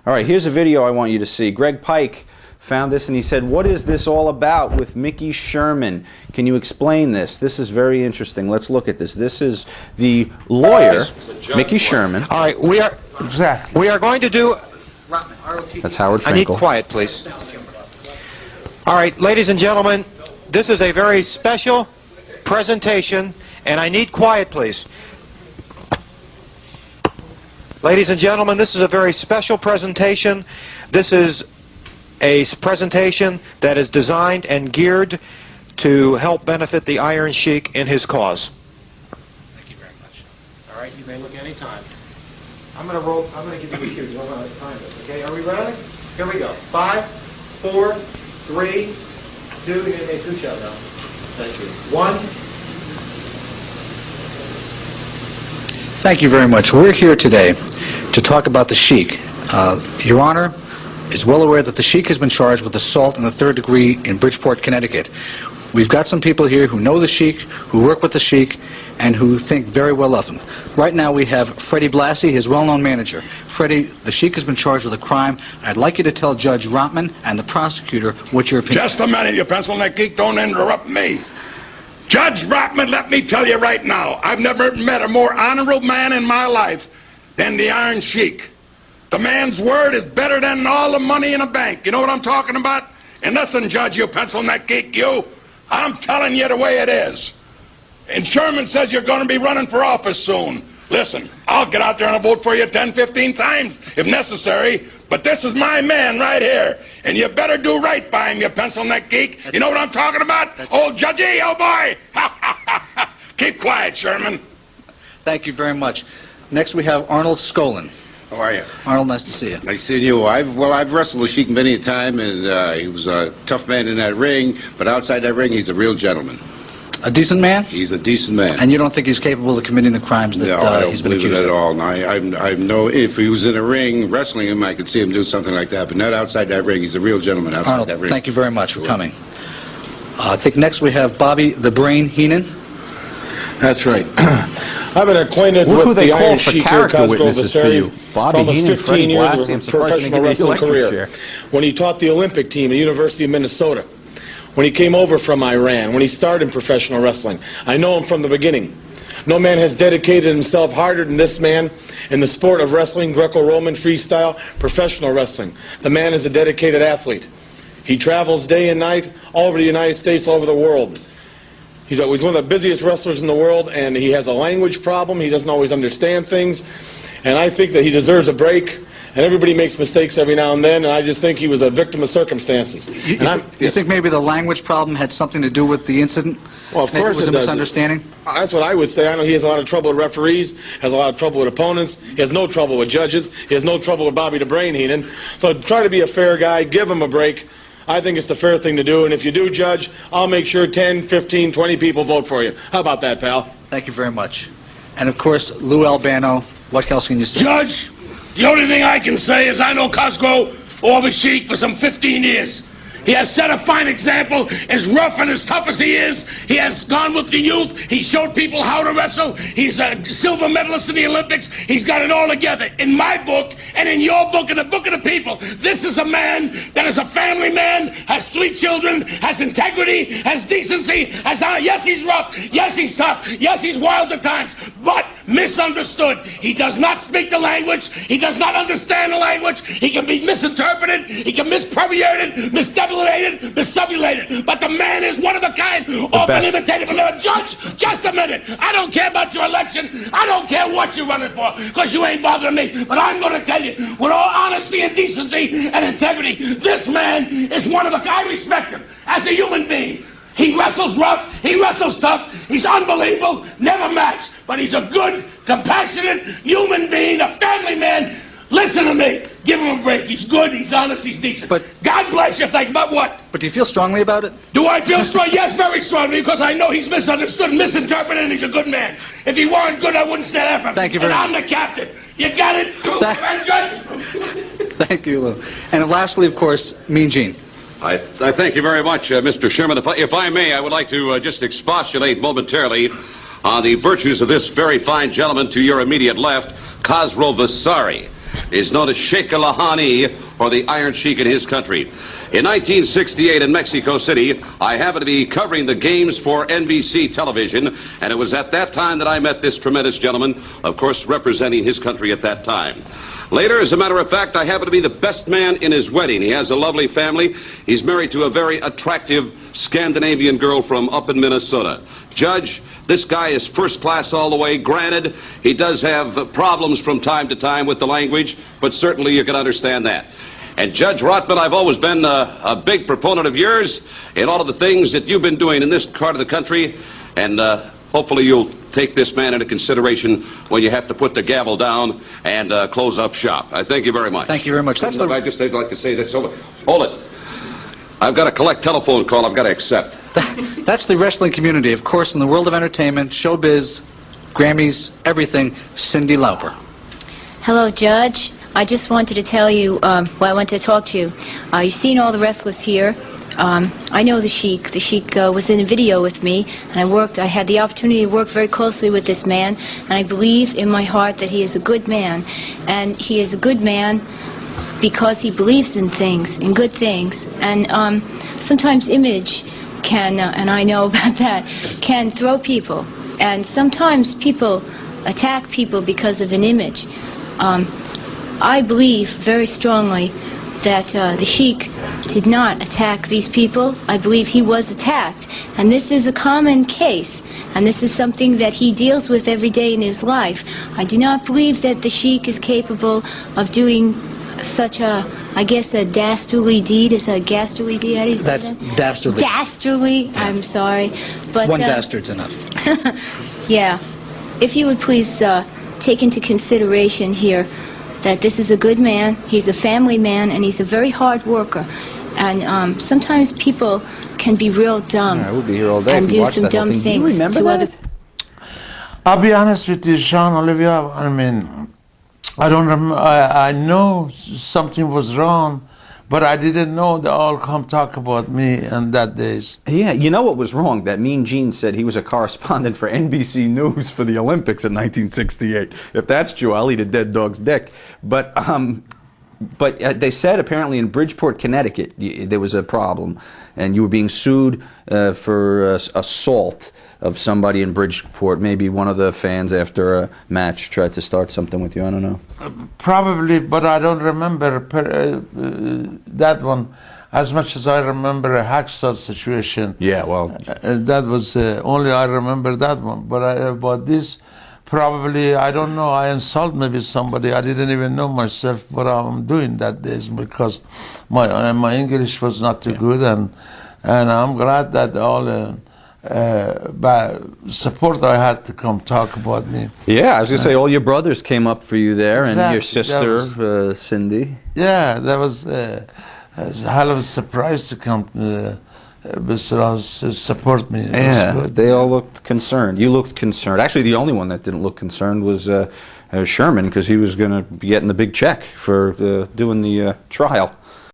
All right, here's a video I want you to see. Greg Pike found this and he said, what is this all about with Mickey Sherman? Can you explain this? This is very interesting. Let's look at this. This is the lawyer, Mickey Sherman. All right, we are going to do... That's Howard Finkel. I need quiet, please. All right, ladies and gentlemen, this is a very special presentation, and I need quiet, please. Ladies and gentlemen, this is a very special presentation. This is a presentation that is designed and geared to help benefit the Iron Sheik in his cause. Thank you very much. All right, you may look any time. I'm going to give you a cue. You don't want to time this. Okay, are we ready? Here we go. 5, 4, 3, 2. You're going to take 2 shots now. Thank you. 1. Thank you very much. We're here today to talk about the Sheik. Your Honor is well aware that the Sheik has been charged with assault in the 3rd degree in Bridgeport, Connecticut. We've got some people here who know the Sheik, who work with the Sheik, and who think very well of him. Right now we have Freddie Blassie, his well-known manager. Freddie, the Sheik has been charged with a crime. I'd like you to tell Judge Rotman and the prosecutor what your opinion is. Just a minute, you pencil neck geek. Don't interrupt me. Judge Rotman, let me tell you right now, I've never met a more honorable man in my life than the Iron Sheik. The man's word is better than all the money in a bank. You know what I'm talking about? And listen, Judge, you pencil neck geek, you, I'm telling you the way it is. And Sherman says you're going to be running for office soon. Listen, I'll get out there and I'll vote for you 10, 15 times if necessary, but this is my man right here, and you better do right by him, you pencil neck geek. You know what I'm talking about? Old Judgy, oh boy! Keep quiet, Sherman. Thank you very much. Next we have Arnold Skolin. How are you? Arnold, nice to see you. Nice seeing you. I've wrestled with Sheik many a time, and he was a tough man in that ring, but outside that ring, he's a real gentleman. A decent man? He's a decent man. And you don't think he's capable of committing the crimes that he's been accused of? No, I don't believe it at all. I know if he was in a ring wrestling him, I could see him do something like that, but not outside that ring. He's a real gentleman outside Arnold, that ring. thank you very much for coming. I think next we have Bobby the Brain Heenan. That's right. I've been acquainted with the Iron Sheik here, Cosgrove Vasari, for almost 15 years of a professional wrestling career. When he taught the Olympic team at the University of Minnesota, when he came over from Iran, when he started in professional wrestling. I know him from the beginning. No man has dedicated himself harder than this man in the sport of wrestling, Greco-Roman, freestyle, professional wrestling. The man is a dedicated athlete. He travels day and night all over the United States, all over the world. He's one of the busiest wrestlers in the world, and he has a language problem. He doesn't always understand things, and I think that he deserves a break. And everybody makes mistakes every now and then, and I just think he was a victim of circumstances. You think maybe the language problem had something to do with the incident? Well, of course it was a misunderstanding? That's what I would say. I know he has a lot of trouble with referees, has a lot of trouble with opponents. He has no trouble with judges. He has no trouble with Bobby the Brain Heenan. So try to be a fair guy. Give him a break. I think it's the fair thing to do. And if you do, Judge, I'll make sure 10, 15, 20 people vote for you. How about that, pal? Thank you very much. And, of course, Lou Albano. What else can you say? Judge, the only thing I can say is I know Cosgrove or the Sheik for some 15 years. He has set a fine example. As rough and as tough as he is, he has gone with the youth. He showed people how to wrestle. He's a silver medalist in the Olympics. He's got it all together. In my book and in your book and the book of the people, this is a man that is a family man, has 3 children, has integrity, has decency, has honor. Yes, he's rough. Yes, he's tough. Yes, he's wild at times, but misunderstood. He does not speak the language. He does not understand the language. He can be misinterpreted. He can mispermeated, misdevilated, missubulated. But the man is one of a kind, often imitated. But Judge, just a minute. I don't care about your election. I don't care what you're running for, because you ain't bothering me. But I'm going to tell you, with all honesty and decency and integrity, this man is one of a kind. I respect him as a human being. He wrestles rough, he wrestles tough, he's unbelievable, never matched, but he's a good, compassionate human being, a family man. Listen to me, give him a break. He's good, he's honest, he's decent. But God bless you, but what? But do you feel strongly about it? Do I feel strong? Yes, very strongly, because I know he's misunderstood and misinterpreted, and he's a good man. If he weren't good, I wouldn't stand up for him. Thank you very much. And I'm the captain. You got it? Judge? Thank you, Lou. And lastly, of course, Mean Gene. I thank you very much, Mr. Sherman. If I may, I would like to just expostulate momentarily on the virtues of this very fine gentleman to your immediate left, Cosgrove Vasari. is known as Sheik al-Lahani, or the Iron Sheik in his country. In 1968 in Mexico City, I happened to be covering the games for NBC television, and it was at that time that I met this tremendous gentleman, of course representing his country at that time. Later, as a matter of fact, I happened to be the best man in his wedding. He has a lovely family. He's married to a very attractive Scandinavian girl from up in Minnesota. Judge, this guy is first class all the way. Granted, he does have problems from time to time with the language, but certainly you can understand that. And Judge Rotman, I've always been a big proponent of yours in all of the things that you've been doing in this part of the country, and hopefully you'll take this man into consideration when you have to put the gavel down and close up shop. I thank you very much. Thank you very much. I'd like to say this. Hold it. I've got a collect telephone call I've got to accept. That's the wrestling community. Of course, in the world of entertainment, showbiz, Grammys, everything, Cyndi Lauper. Hello, Judge. I just wanted to tell you, I wanted to talk to you. You've seen all the wrestlers here. I know the Sheik. The Sheik was in a video with me, and I had the opportunity to work very closely with this man, and I believe in my heart that he is a good man. And he is a good man because he believes in things, in good things. And sometimes image can, and I know about that, can throw people. And sometimes people attack people because of an image. I believe very strongly that the Sheik did not attack these people. I believe he was attacked. And this is a common case. And this is something that he deals with every day in his life. I do not believe that the Sheik is capable of doing such a, I guess, a dastardly deed. Is a dastardly deed? How do you say That's that? dastardly. Dastardly? Yeah. I'm sorry. But, one dastard's enough. Yeah. If you would please take into consideration here that this is a good man, he's a family man, and he's a very hard worker. And sometimes people can be real dumb we'll be here all day and do some dumb things. Do you remember to that? other. I'll be honest with you, Sean, Olivia. I mean, I don't remember. I know something was wrong, but I didn't know they all come talk about me in that days. Yeah, you know what was wrong? That Mean Gene said he was a correspondent for NBC News for the Olympics in 1968. If that's true, I'll eat a dead dog's dick. But they said apparently in Bridgeport, Connecticut, there was a problem, and you were being sued for assault of somebody in Bridgeport. Maybe one of the fans after a match tried to start something with you. I don't know. Probably, but I don't remember that one as much as I remember a hacksaw situation. Yeah, well, that was only I remember that one. But about this, probably I don't know. I insult maybe somebody. I didn't even know myself what I'm doing that days because my English was not too good, and I'm glad that all. Support I had to come talk about me. Yeah, I was going to say all your brothers came up for you there, exactly. And your sister, Cyndi. Yeah, that was a hell of a surprise to come support me. Yeah, they all looked concerned. You looked concerned. Actually, the only one that didn't look concerned was Sherman, because he was going to be getting the big check for doing the trial.